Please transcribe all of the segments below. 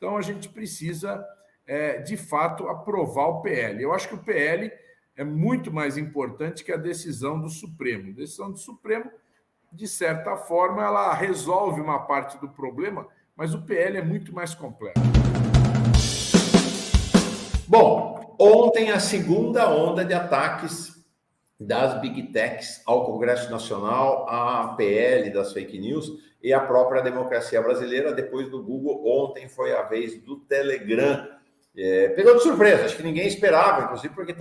Então, a gente precisa, de fato, aprovar o PL. Eu acho que o PL é muito mais importante que a decisão do Supremo. A decisão do Supremo, de certa forma, ela resolve uma parte do problema, mas o PL é muito mais complexo. Bom, ontem a segunda onda de ataques das Big Techs ao Congresso Nacional, à PL das fake news e à própria democracia brasileira. Depois do Google, ontem foi a vez do Telegram. Pegou de surpresa, acho que ninguém esperava, inclusive porque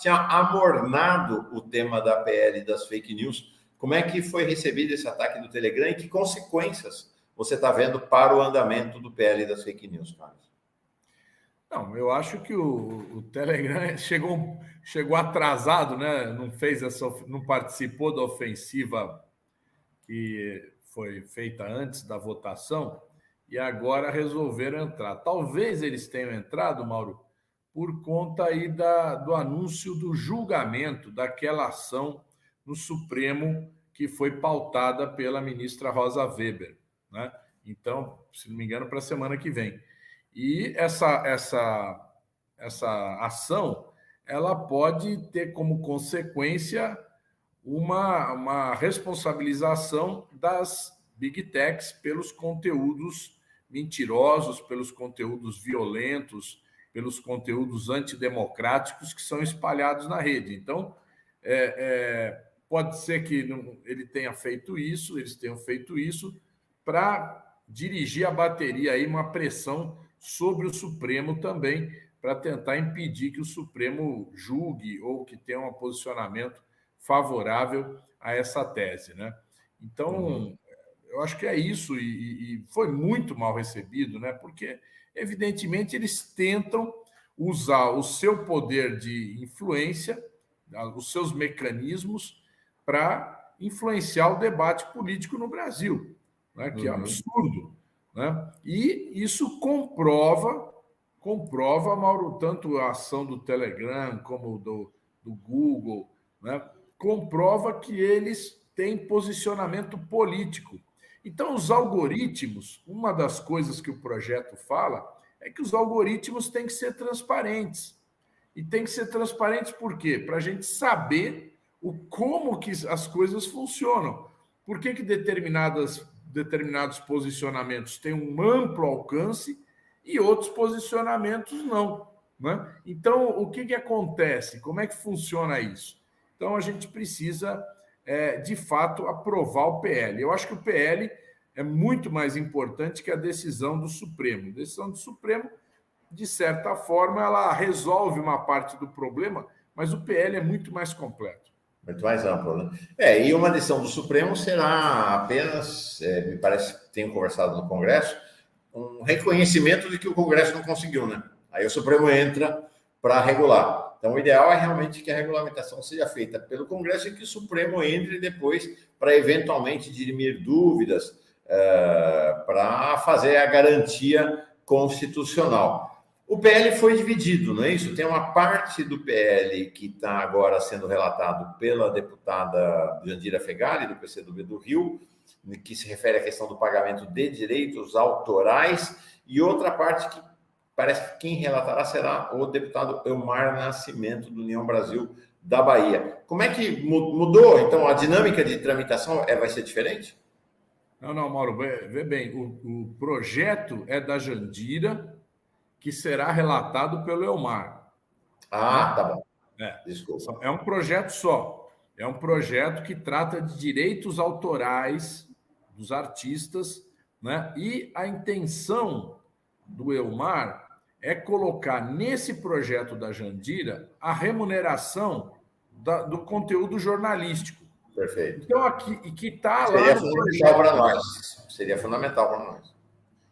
tinha amornado o tema da PL das fake news. Como é que foi recebido esse ataque do Telegram e que consequências você está vendo para o andamento do PL das fake news, Carlos? Não, eu acho que o Telegram chegou atrasado, né? Não participou da ofensiva que foi feita antes da votação e agora resolveram entrar. Talvez eles tenham entrado, Mauro, por conta aí do anúncio do julgamento daquela ação no Supremo que foi pautada pela ministra Rosa Weber, né? Então, se não me engano, para a semana que vem. E essa ação ela pode ter como consequência uma responsabilização das Big Techs pelos conteúdos mentirosos, pelos conteúdos violentos, pelos conteúdos antidemocráticos que são espalhados na rede. Então, pode ser que eles tenham feito isso para dirigir a bateria aí uma pressão sobre o Supremo também, para tentar impedir que o Supremo julgue ou que tenha um posicionamento favorável a essa tese, né? Então, eu acho que é isso, e foi muito mal recebido, né? Porque, evidentemente, eles tentam usar o seu poder de influência, os seus mecanismos, para influenciar o debate político no Brasil, né? Que é absurdo, né? E isso comprova, Mauro, tanto a ação do Telegram como do Google, né? Comprova que eles têm posicionamento político. Então, os algoritmos, uma das coisas que o projeto fala é que os algoritmos têm que ser transparentes. E tem que ser transparentes por quê? Para a gente saber como que as coisas funcionam. Por que determinados posicionamentos têm um amplo alcance e outros posicionamentos não, né? Então, o que acontece? Como é que funciona isso? Então, a gente precisa, de fato, aprovar o PL. Eu acho que o PL é muito mais importante que a decisão do Supremo. A decisão do Supremo, de certa forma, ela resolve uma parte do problema, mas o PL é muito mais completo. Muito mais amplo, né? E uma decisão do Supremo será apenas, me parece que tenho conversado no Congresso, um reconhecimento de que o Congresso não conseguiu, né? Aí o Supremo entra para regular. Então, o ideal é realmente que a regulamentação seja feita pelo Congresso e que o Supremo entre depois para eventualmente dirimir dúvidas, para fazer a garantia constitucional. O PL foi dividido, não é isso? Tem uma parte do PL que está agora sendo relatado pela deputada Jandira Fegali, do PCdoB do Rio, que se refere à questão do pagamento de direitos autorais, e outra parte que parece que quem relatará será o deputado Elmar Nascimento, do União Brasil da Bahia. Como é que mudou, então, a dinâmica de tramitação? Vai ser diferente? Não, Mauro, vê bem, o projeto é da Jandira, que será relatado pelo Elmar. Tá bom. Desculpa. É um projeto só. É um projeto que trata de direitos autorais dos artistas, né? E a intenção do Elmar é colocar nesse projeto da Jandira a remuneração do conteúdo jornalístico. Perfeito. Então, aqui, e que está lá. Seria fundamental para nós. Seria fundamental para nós.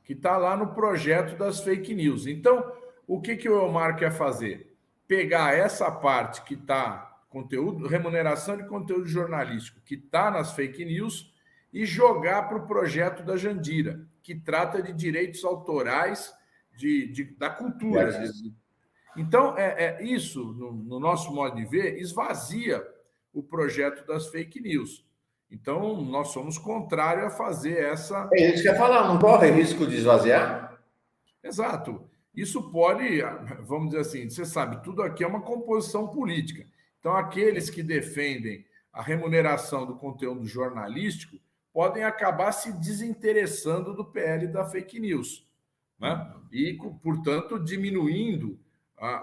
Que está lá no projeto das fake news. Então, o que o Elmar quer fazer? Pegar essa parte que está conteúdo, remuneração de conteúdo jornalístico, que está nas fake news, e jogar para o projeto da Jandira, que trata de direitos autorais da cultura. Então, isso, no nosso modo de ver, esvazia o projeto das fake news. Então, nós somos contrários a fazer essa... É isso que eu ia falar, não corre risco de esvaziar? Exato. Isso pode, vamos dizer assim, você sabe, tudo aqui é uma composição política. Então, aqueles que defendem a remuneração do conteúdo jornalístico podem acabar se desinteressando do PL da fake news, né? E, portanto, diminuindo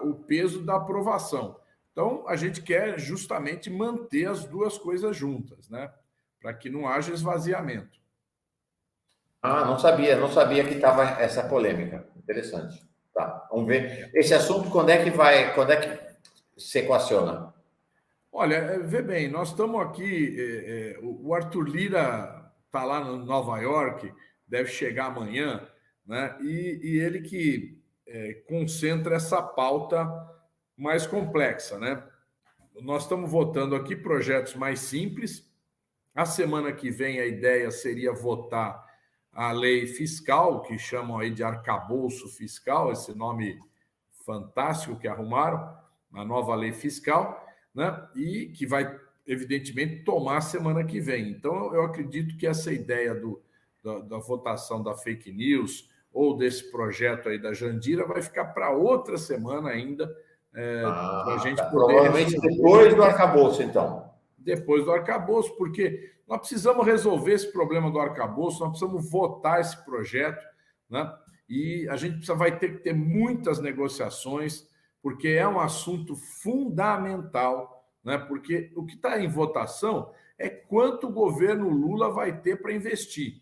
o peso da aprovação. Então, a gente quer justamente manter as duas coisas juntas, né? Para que não haja esvaziamento. Ah, não sabia que estava essa polêmica. Interessante. Tá, vamos ver. Esse assunto, quando é que se equaciona? Olha, vê bem, nós estamos aqui, o Arthur Lira está lá em Nova York, deve chegar amanhã, né? E ele que concentra essa pauta mais complexa, né? Nós estamos votando aqui projetos mais simples. A semana que vem a ideia seria votar a lei fiscal, que chamam aí de arcabouço fiscal, esse nome fantástico que arrumaram, a nova lei fiscal, né? E que vai, evidentemente, tomar semana que vem. Então, eu acredito que essa ideia da votação da fake news ou desse projeto aí da Jandira vai ficar para outra semana ainda, para a gente Tá. poder Provavelmente resolver depois do arcabouço, então. depois do arcabouço, porque nós precisamos resolver esse problema do arcabouço, nós precisamos votar esse projeto, né? E a gente vai ter que ter muitas negociações, porque é um assunto fundamental, né? Porque o que está em votação é quanto o governo Lula vai ter para investir,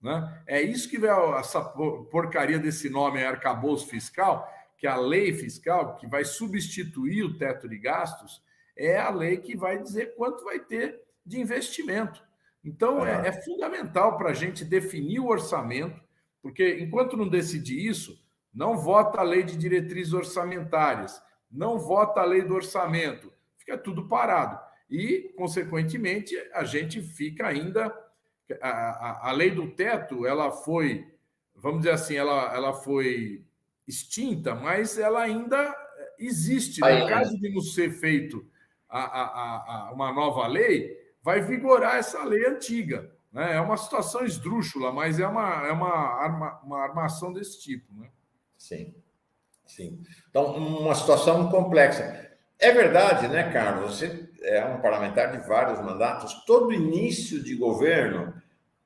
né? É isso que vai essa porcaria desse nome arcabouço fiscal, que é a lei fiscal, que vai substituir o teto de gastos, é a lei que vai dizer quanto vai ter de investimento. Então, é fundamental para a gente definir o orçamento, porque enquanto não decidir isso, não vota a lei de diretrizes orçamentárias, não vota a lei do orçamento, fica tudo parado. E, consequentemente, a gente fica ainda. A lei do teto, ela foi, vamos dizer assim, ela foi extinta, mas ela ainda existe. No caso de não ser feito uma nova lei, vai vigorar essa lei antiga. Né? É uma situação esdrúxula, mas é uma armação desse tipo. Né? Sim, sim. Então, uma situação complexa. É verdade, né, Carlos? Você é um parlamentar de vários mandatos. Todo início de governo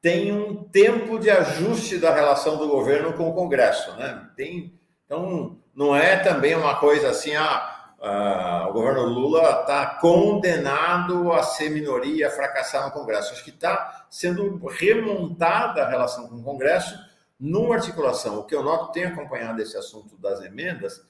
tem um tempo de ajuste da relação do governo com o Congresso, né? Então, não é também uma coisa assim, o governo Lula está condenado a ser minoria, a fracassar no Congresso. Acho que está sendo remontada a relação com o Congresso numa articulação. O que eu noto, tenho acompanhado esse assunto das emendas,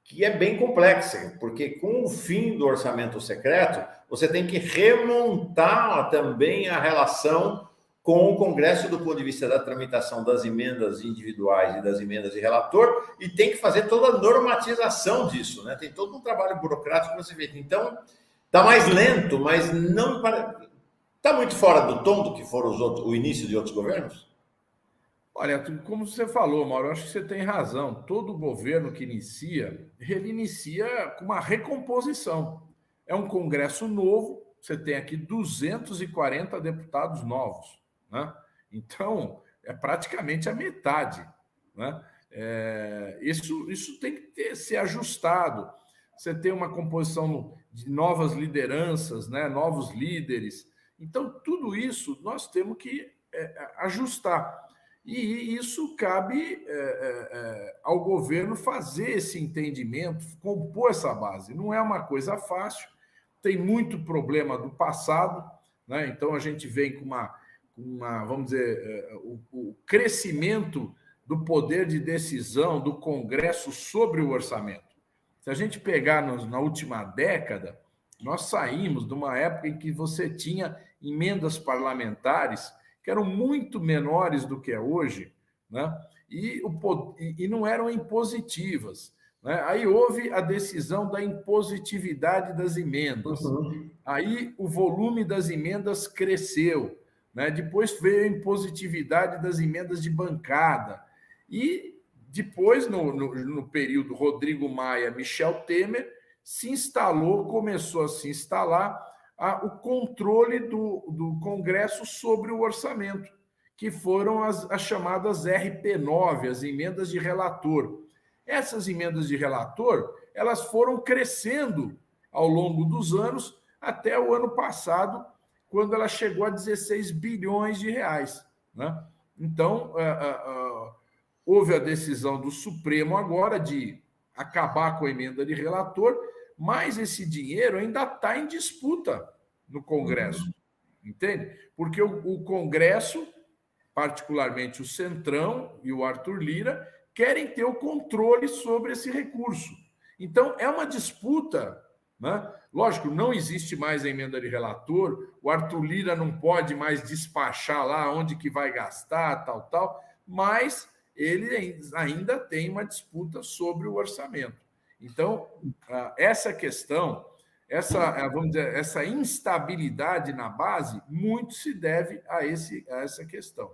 que é bem complexa, porque com o fim do orçamento secreto, você tem que remontar também a relação com o Congresso do ponto de vista da tramitação das emendas individuais e das emendas de relator, e tem que fazer toda a normatização disso, né? Tem todo um trabalho burocrático para ser feito. Então, está mais lento, mas não está muito fora do tom do que foram o início de outros governos? Olha, como você falou, Mauro, eu acho que você tem razão. Todo governo que inicia, ele inicia com uma recomposição. É um Congresso novo, você tem aqui 240 deputados novos. Né? Então, é praticamente a metade. Né? Isso tem que ser ajustado. Você tem uma composição de novas lideranças, né? Novos líderes. Então, tudo isso nós temos que ajustar. E isso cabe ao governo fazer esse entendimento, compor essa base. Não é uma coisa fácil, tem muito problema do passado, né? Então a gente vem com vamos dizer, o crescimento do poder de decisão do Congresso sobre o orçamento. Se a gente pegar na última década, nós saímos de uma época em que você tinha emendas parlamentares que eram muito menores do que é hoje, né? E não eram impositivas. Né? Aí houve a decisão da impositividade das emendas. Aí o volume das emendas cresceu. Né? Depois veio a impositividade das emendas de bancada. E depois, no período Rodrigo Maia, Michel Temer, começou a se instalar o controle do Congresso sobre o orçamento, que foram as chamadas RP9, as emendas de relator. Essas emendas de relator, elas foram crescendo ao longo dos anos, até o ano passado, quando ela chegou a 16 bilhões de reais. Né? Então, houve a decisão do Supremo agora de acabar com a emenda de relator, mas esse dinheiro ainda está em disputa no Congresso, entende? Porque o Congresso, particularmente o Centrão e o Arthur Lira, querem ter o controle sobre esse recurso. Então, é uma disputa, né? Lógico, não existe mais a emenda de relator, o Arthur Lira não pode mais despachar lá onde que vai gastar, tal, mas ele ainda tem uma disputa sobre o orçamento. Então, essa questão, vamos dizer, essa instabilidade na base, muito se deve a essa questão.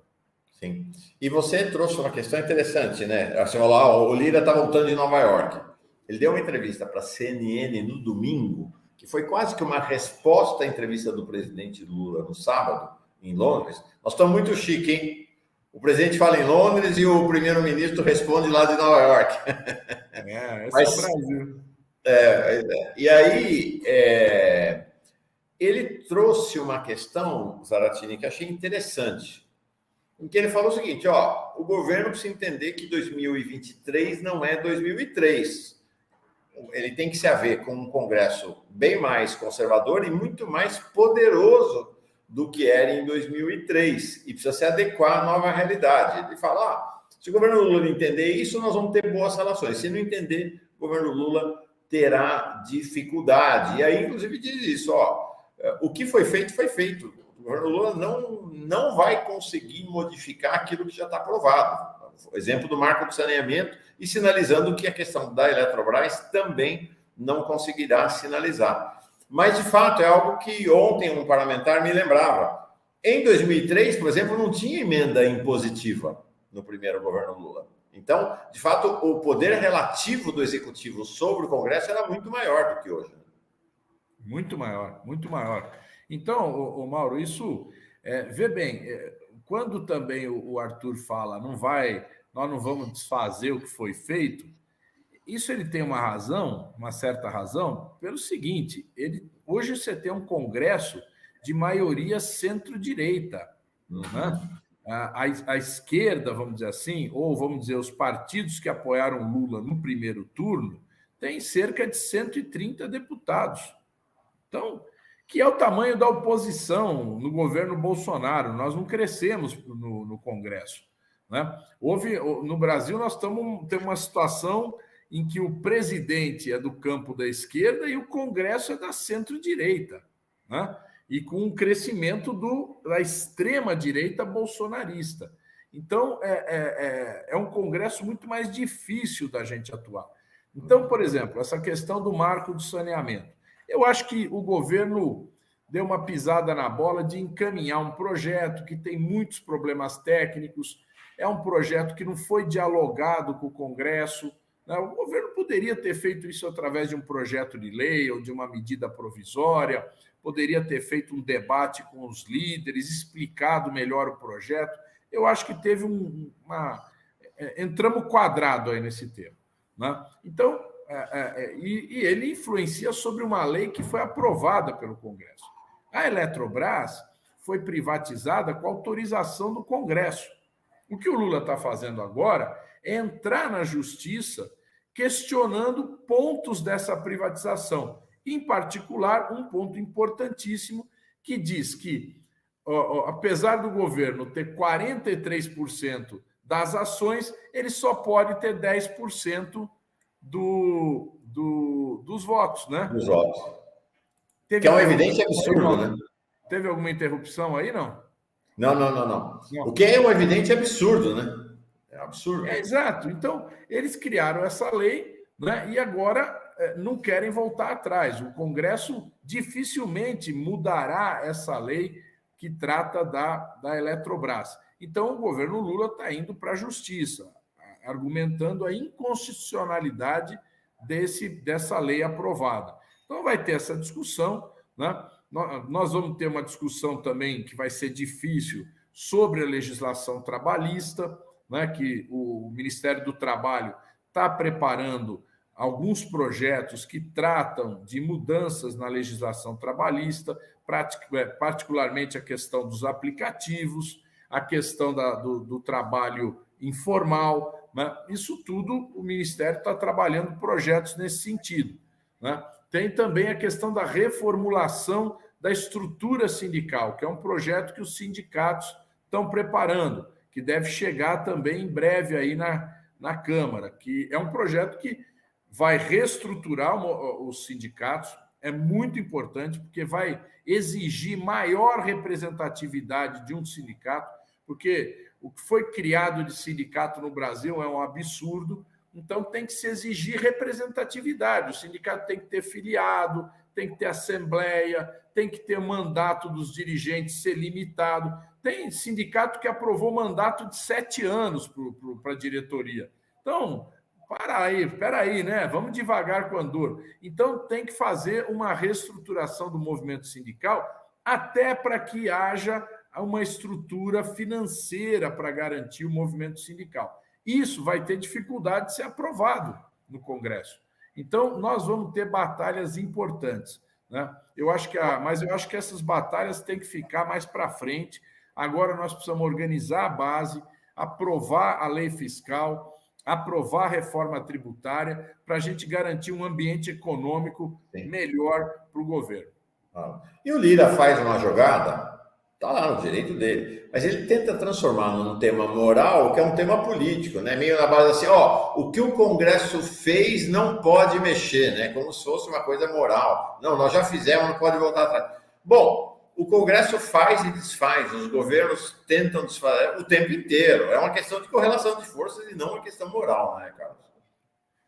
Sim. E você trouxe uma questão interessante, né? Você falou, ó, o Lira está voltando de Nova York. Ele deu uma entrevista para a CNN no domingo, que foi quase que uma resposta à entrevista do presidente Lula no sábado, em Londres. Nós estamos muito chique, hein? O presidente fala em Londres e o primeiro-ministro responde lá de Nova York. Esse é o Brasil. E aí, ele trouxe uma questão, Zaratini, que achei interessante, em que ele falou o seguinte, ó, o governo precisa entender que 2023 não é 2003. Ele tem que se haver com um Congresso bem mais conservador e muito mais poderoso do que era em 2003, e precisa se adequar à nova realidade. Ele fala, se o governo Lula entender isso, nós vamos ter boas relações. Se não entender, o governo Lula terá dificuldade. E aí, inclusive, diz isso, ó, o que foi feito, foi feito. O governo Lula não vai conseguir modificar aquilo que já está aprovado. O exemplo do marco do saneamento e sinalizando que a questão da Eletrobras também não conseguirá sinalizar. Mas, de fato, é algo que ontem um parlamentar me lembrava. Em 2003, por exemplo, não tinha emenda impositiva no primeiro governo Lula. Então, de fato, o poder relativo do Executivo sobre o Congresso era muito maior do que hoje. Muito maior, muito maior. Então, Mauro, isso, vê bem, quando também o Arthur fala, nós não vamos desfazer o que foi feito, isso ele tem uma razão, uma certa razão, pelo seguinte, hoje você tem um Congresso de maioria centro-direita, né? A esquerda, vamos dizer assim, ou vamos dizer, os partidos que apoiaram Lula no primeiro turno, tem cerca de 130 deputados. Então, que é o tamanho da oposição no governo Bolsonaro. Nós não crescemos no Congresso. Né? No Brasil, nós temos uma situação em que o presidente é do campo da esquerda e o Congresso é da centro-direita, né? E com um crescimento da extrema-direita bolsonarista. Então, é um Congresso muito mais difícil da gente atuar. Então, por exemplo, essa questão do marco do saneamento. Eu acho que o governo deu uma pisada na bola de encaminhar um projeto que tem muitos problemas técnicos, é um projeto que não foi dialogado com o Congresso. O governo poderia ter feito isso através de um projeto de lei ou de uma medida provisória, poderia ter feito um debate com os líderes, explicado melhor o projeto. Eu acho que teve entramos quadrado aí nesse tema. Né? Então, e ele influencia sobre uma lei que foi aprovada pelo Congresso. A Eletrobras foi privatizada com autorização do Congresso. O que o Lula está fazendo agora é entrar na justiça questionando pontos dessa privatização. Em particular, um ponto importantíssimo que diz que, apesar do governo ter 43% das ações, ele só pode ter 10% dos votos, né? Dos votos. Que é uma evidência absurda, né? Teve alguma interrupção aí, não? Não. O que é um evidente absurdo, né? É absurdo. Exato. Então, eles criaram essa lei, né? E agora não querem voltar atrás. O Congresso dificilmente mudará essa lei que trata da Eletrobras. Então, o governo Lula está indo para a justiça, argumentando a inconstitucionalidade dessa lei aprovada. Então, vai ter essa discussão, né? Nós vamos ter uma discussão também que vai ser difícil sobre a legislação trabalhista, né, que o Ministério do Trabalho está preparando alguns projetos que tratam de mudanças na legislação trabalhista, particularmente a questão dos aplicativos, a questão do trabalho informal, né? Isso tudo o Ministério está trabalhando projetos nesse sentido, né? Tem também a questão da reformulação da estrutura sindical, que é um projeto que os sindicatos estão preparando, que deve chegar também em breve aí na Câmara, que é um projeto que vai reestruturar os sindicatos, é muito importante, porque vai exigir maior representatividade de um sindicato, porque o que foi criado de sindicato no Brasil é um absurdo, então tem que se exigir representatividade. O sindicato tem que ter filiado, tem que ter assembleia, tem que ter mandato dos dirigentes ser limitado. Tem sindicato que aprovou mandato de 7 anos para a diretoria. Então, espera aí, né? Vamos devagar com a Andor. Então, tem que fazer uma reestruturação do movimento sindical, até para que haja uma estrutura financeira para garantir o movimento sindical. Isso vai ter dificuldade de ser aprovado no Congresso. Então, nós vamos ter batalhas importantes, né? Mas eu acho que essas batalhas têm que ficar mais para frente. Agora nós precisamos organizar a base, aprovar a lei fiscal, aprovar a reforma tributária, para a gente garantir um ambiente econômico melhor para o governo. E o Lira faz uma jogada, está lá no direito dele, mas ele tenta transformar num tema moral, que é um tema político, né? Meio na base assim, o que o Congresso fez não pode mexer, né? Como se fosse uma coisa moral. Não, nós já fizemos, não pode voltar atrás. Bom, o Congresso faz e desfaz, os governos tentam desfazer o tempo inteiro. É uma questão de correlação de forças e não uma questão moral, né, Carlos?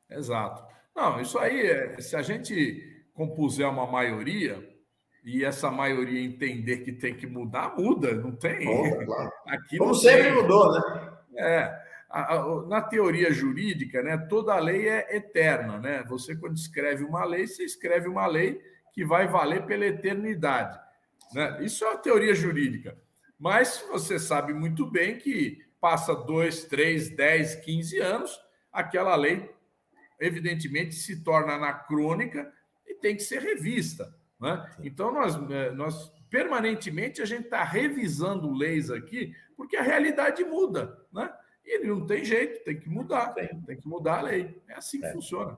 Exato. Não, isso aí, se a gente compuser uma maioria e essa maioria entender que tem que mudar, muda, não tem. Muda, claro. Aqui como não sempre tem. Mudou, né? Na teoria jurídica, né, toda lei é eterna, né? Você, quando escreve uma lei, você escreve uma lei que vai valer pela eternidade, né? Isso é a teoria jurídica. Mas você sabe muito bem que passa 2, 3, 10, 15 anos, aquela lei, evidentemente, se torna anacrônica e tem que ser revista, né? Então, nós permanentemente a gente está revisando leis aqui, porque a realidade muda, né? E não tem jeito, tem que mudar a lei. É assim que funciona.